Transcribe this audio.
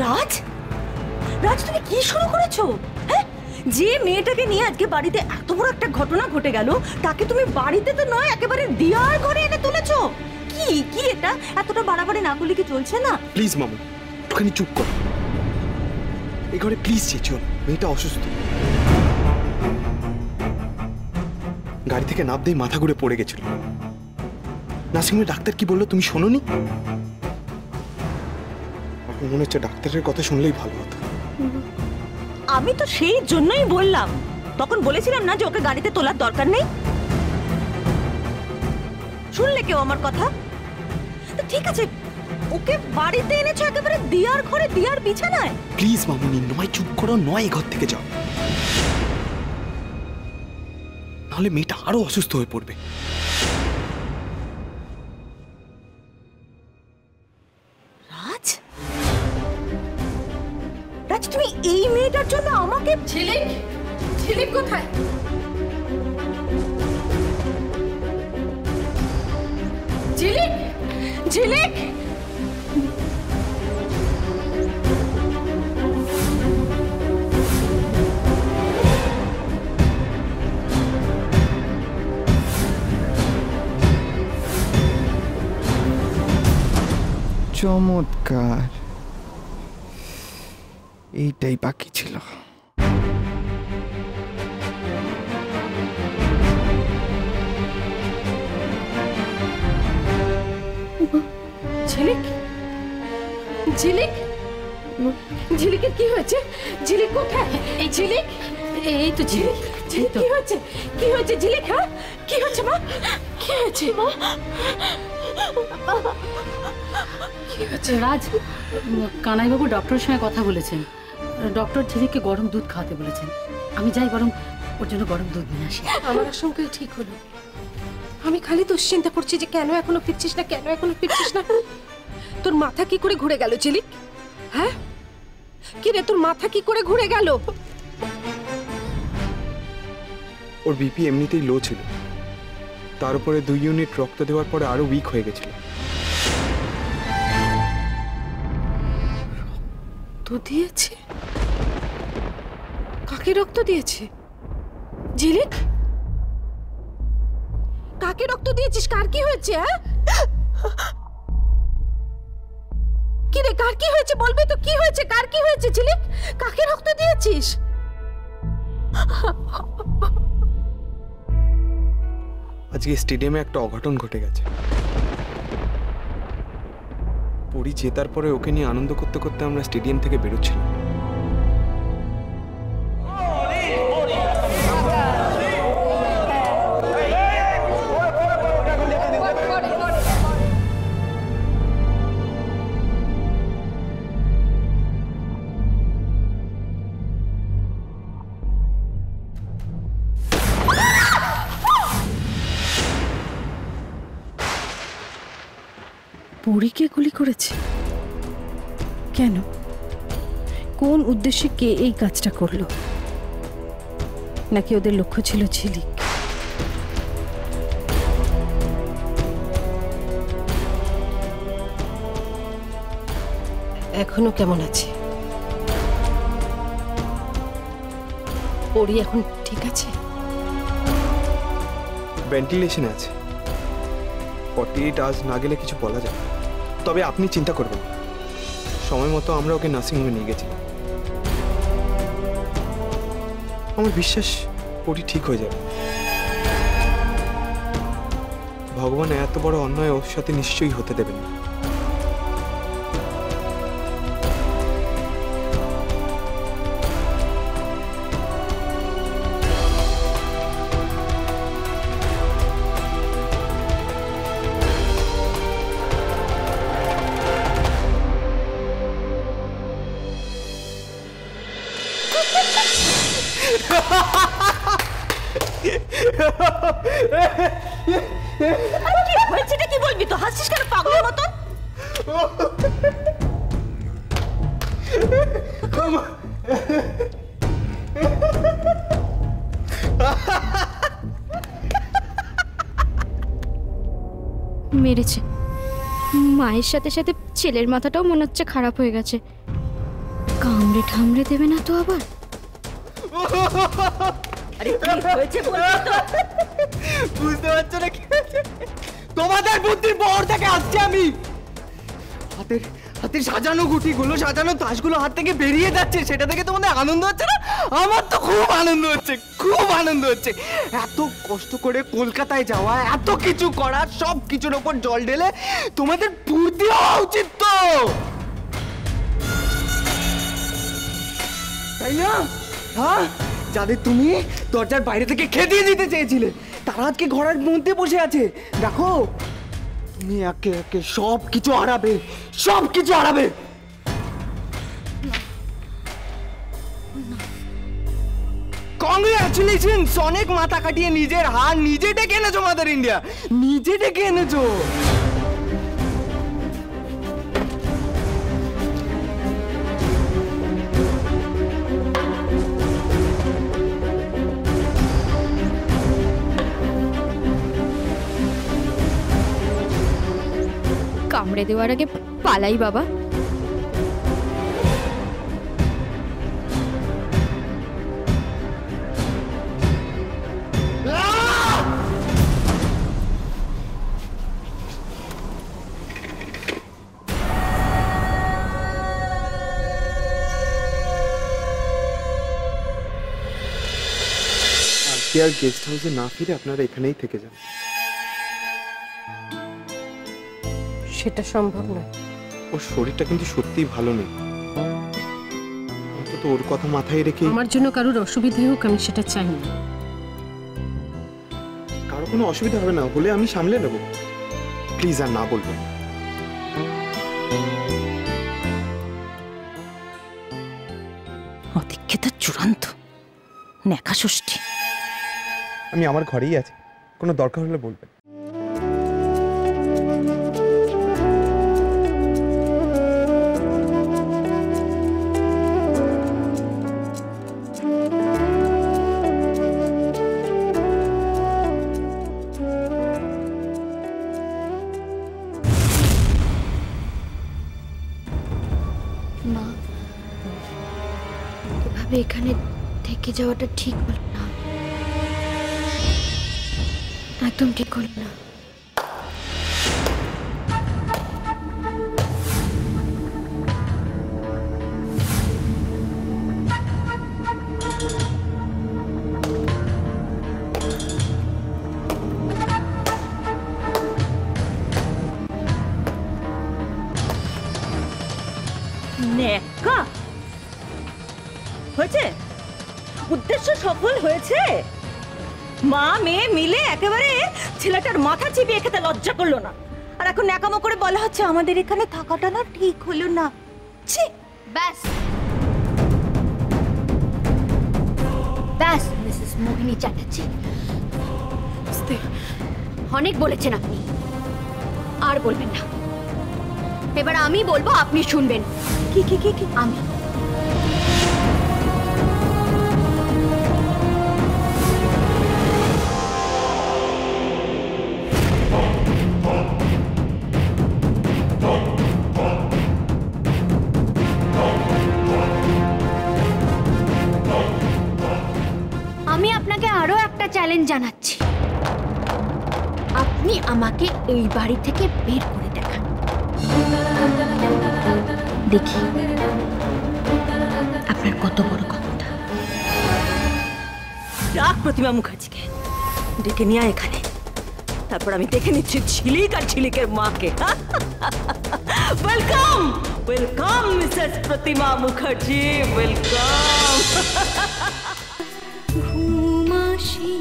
রাজ, রাজ তুমি কি শুরু করেছো? হ্যাঁ, যে মেয়েটাকে নিয়ে আজকে বাড়িতে এত বড় একটা ঘটনা ঘটে গেল, তাকে তুমি বাড়িতে তো নয় একেবারে দিয়ার ঘরে এনে তুলেছো। কি কি এটা এতটা বাড়াবাড়ি না করলে কি চলছে না? প্লিজ মামু, একটুখানি চুপ কর। এই ঘরে প্লিজ চেঁচিও না, মেয়েটা অসুস্থ। গাড়ি থেকে নামতেই মাথা ঘুরে পড়ে গেছিল। নার্সিংহোমে ডাক্তার কি বললো তুমি শোনোনি? আমার মনে হচ্ছে ডাক্তারের কথা শুনলেই ভালো হতো। আমি তো সেই জন্যই বললাম, তখন বলেছিলাম না যে ওকে গাড়িতে তোলার দরকার নেই। শুনলে কেউ আমার কথা? তো ঠিক আছে, ওকে বাড়িতে এনেছো একেবারে দিয়ার ঘরে, দিয়ার বিছানায়। প্লিজ মামুনি, নয় চুপ করো, নয় এই ঘর থেকে যাও, নাহলে মেয়েটা আরো অসুস্থ হয়ে পড়বে। রাজ, রাজ তুমি এই মেয়েটার জন্য আমাকে... ঝিলিক, ঝিলিক কোথায়? ঝিলিক, ঝিলিক, চমৎকার, এইটাই বাকি ছিল। ঝিলিক, ঝিলিক, ঝিলিকের কি হয়েছে? ঝিলিক কোথায়? এই ঝিলিক, এই তো ঝিলিক। ঝিলিক কি হয়েছে? কি হয়েছে ঝিলিক? হ্যাঁ, কি হয়েছে মা? কি হয়েছে মা? কি হয়েছে? রাজ, কানাইবাবু ডক্টরের সঙ্গে কথা বলেছেন। ডক্টর ঝিলিককে গরম দুধ খাওয়াতে বলেছেন। আমি যাই বরং ওর জন্য গরম দুধ নিয়ে আসি। আমার আশঙ্কাই ঠিক হলো। আমি খালি দুশ্চিন্তা করছি যে কেন এখনো ফিরছিস না, কেন এখনো ফিরছিস না। তোর মাথা কি করে ঘুরে গেল ঝিলিক? হ্যাঁ, কি রে, তোর মাথা কি করে ঘুরে গেল? ওর বিপি এমনিতেই লো ছিল, তার উপরে 2 ইউনিট রক্ত দেওয়ার পরে আরো উইক হয়ে গেছিল। রক্ত দিয়েছে? কাকে রক্ত দিয়েছে ঝিলিক? কাকে রক্ত দিয়েছিস? কার কি হয়েছে? হ্যাঁ, কি রে, কার কি হয়েছে বলবি তো? কি হয়েছে? কার কি হয়েছে ঝিলিক? কাকে রক্ত দিয়েছিস? আজকে স্টেডিয়ামে একটা অঘটন ঘটে গেছে। পরি জেতার পরে ওকে নিয়ে আনন্দ করতে করতে আমরা স্টেডিয়াম থেকে বেরোচ্ছিলাম। পরীকে গুলি করেছে কেন? কোন উদ্দেশ্যে কে এই কাজটা করলো? নাকি ওদের লক্ষ্য ছিল ঝিলিক? এখনো কেমন আছে পরী? এখন ঠিক আছে? ভেন্টিলেশনে আছে। 48 আওয়ার্স না গেলে কিছু বলা যায়। তবে আপনি চিন্তা করবেন, সময় মতো আমরা ওকে নার্সিংহোমে নিয়ে গেছি। আমার বিশ্বাস পরি ঠিক হয়ে যাবে। ভগবান এত বড় অন্যায় ওর সাথে নিশ্চয়ই হতে দেবেন না। কি বলবি তো? হাসিস কেন পাগলের মতন? মেরেছে। মায়ের সাথে সাথে ছেলের মাথাটাও মনে হচ্ছে খারাপ হয়ে গেছে। কামড়ে ঠামড়ে দেবে না তো আবার? আরে কি হয়েছে বলছো তো? বুঝতে পারছো না কি হয়েছে? তোমাদের বুদ্ধির বহর থেকে আসছে আমি। হাতের হাতের সাজানো গুটিগুলো, সাজানো তাসগুলো হাত থেকে বেরিয়ে যাচ্ছে, সেটা থেকে তোমাদের আনন্দ হচ্ছে না? আমার তো খুব আনন্দ হচ্ছে, খুব আনন্দ হচ্ছে। এত কষ্ট করে কলকাতায় যাওয়া, এত কিছু করা, সব কিছুর ওপর জল ঢেলে তোমাদের বুদ্ধি হওয়া উচিত তো, তাই না? হ্যাঁ, যাদের তুমি দরজার বাইরে থেকে খেদিয়ে দিতে চেয়েছিলে, তারা আজকে ঘরের মধ্যে বসে আছে। দেখো, তুমি একে একে সব কিছু হারাবে, সব কিছু হারাবে। কংগ্রাচুলেশনস, অনেক মাথা কাটিয়ে নিজের হার নিজে ডেকে এনেছো মাদার ইন্ডিয়া, নিজে ডেকে এনেছো। কামড়ে দেওয়ার আগে পালাই বাবা। আজকে আর গেস্ট হাউসে না ফিরে আপনারা এখানেই থেকে যান। সেটা সম্ভব নয়। ওর শরীরটা কিন্তু সত্যিই ভালো নেই, অন্তত ওর কথা মাথায় রেখে। আমার জন্য কারোর অসুবিধা হোক আমি সেটা চাই না। কারো কোনো অসুবিধা হবে না, হলে আমি সামলে নেব। প্লিজ আর না বলবেন। অধিক্ষেতা চূড়ান্ত, নেকা ষষ্ঠী। আমি আমার ঘরেই আছি, কোনো দরকার হলে বলবেন। মা, এভাবে এখানে থেকে যাওয়াটা ঠিক হলো না, একদম ঠিক হলো না। নেকা হয়েছে, উদ্দেশ্য সফল হয়েছে। মা মেয়ে মিলে একেবারে ছেলেটার মাথা চিবিয়ে খেতে লজ্জা করলো না, আর এখন ন্যাকামো করে বলা হচ্ছে আমাদের এখানে থাকাটা না ঠিক হলো না। ছি, ব্যাস ব্যাস মিসেস মোহিনী চ্যাটার্জি, অনেক বলেছেন আপনি, আর বলবেন না। এবার আমি বলবো, আপনি শুনবেন। কি কি কি কি? আমি আপনাকে আরো একটা চ্যালেঞ্জ জানাচ্ছি। আপনি আমাকে এই বাড়ি থেকে বের করে দেখান, দেখি আপনার কত বড় ক্ষমতা। ডাক প্রতিমা মুখার্জিকে, ডেকে নিয়ে আয় এখানে, তারপর আমি দেখে নিচ্ছি ঝিলিক আর ঝিলিকের মাকে। ওয়েলকাম ওয়েলকাম মিসেস প্রতিমা মুখার্জি, ওয়েলকাম। ঘুম আসি